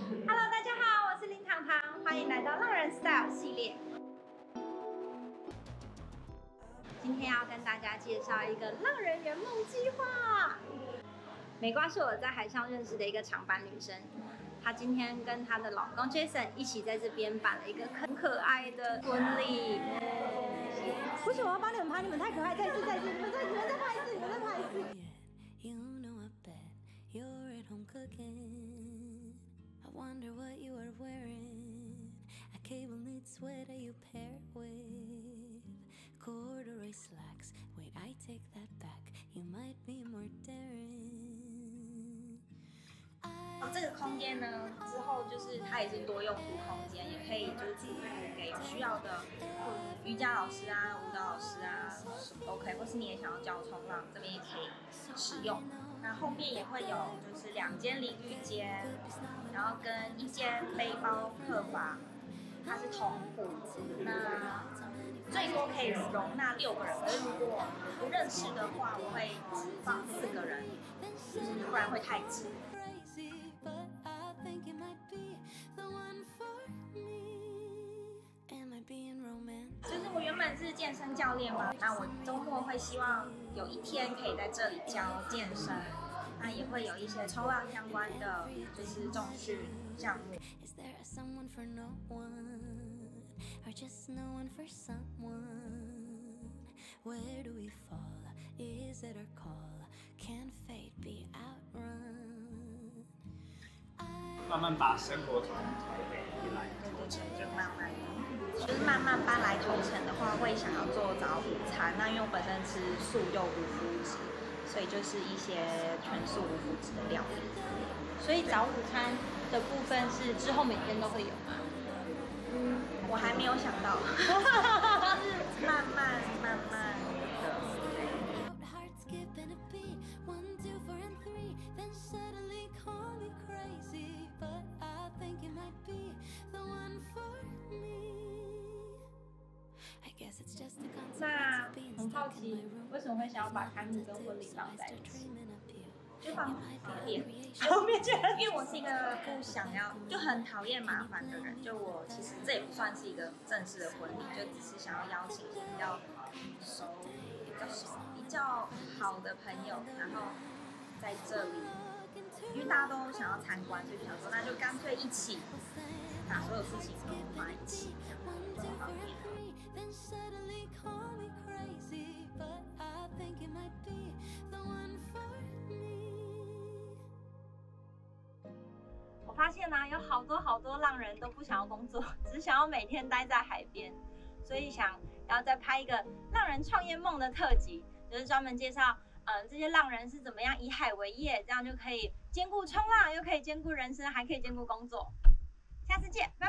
Hello， 大家好，我是林糖糖，欢迎来到浪人 Style 系列。今天要跟大家介绍一个浪人圆梦计划。美瓜是我在海上认识的一个长班女生，她今天跟她的老公 Jason 一起在这边办了一个很可爱的婚礼。为什么要帮你们拍？你们太可爱！再一次，你们再拍一次，你们再拍一次。You're at home cooking. I wonder what you are wearing. A cable knit sweater you pair it with corduroy slacks. Wait, I take that back. You might be more daring. 这个空间呢，之后就是它也是多用途空间，也可以就是出租给有需要的瑜伽老师啊、舞蹈老师啊，什么都可以，或是你也想要教冲浪，这边也可以使用。那后面也会有就是2间淋浴间，然后跟1间背包客房，它是同步，那最多可以容纳6个人，可是如果不认识的话，我会只放4个人，就是不然会太挤。就是我原本是健身教练嘛，那我周末会希望有一天可以在这里教健身，那也会有一些冲浪相关的，就是重训项目。慢慢把生活从台北移来头城，这样慢慢的。就是慢慢搬来头城的话，会想要做早午餐。那因为我本身吃素又无麸质，所以就是一些全素无麸质的料理。所以早午餐的部分是之后每天都会有吗？我还没有想到，就是慢慢的。那很好奇，为什么会想要把刊物跟婚礼放在一起？就方便，因为我是一个不想要就很讨厌麻烦的人。就我其实这也不算是一个正式的婚礼，就只是想要邀请一些比较比较好的朋友，然后在这里，因为大家都想要参观，所以就想说那就干脆一起把所有事情都放一起，这样方便。我发现有好多浪人都不想要工作，只想要每天待在海边，所以想要再拍一个浪人创业梦的特辑，就是专门介绍这些浪人是怎么样以海为业，这样就可以兼顾冲浪，又可以兼顾人生，还可以兼顾工作。下次见，拜拜。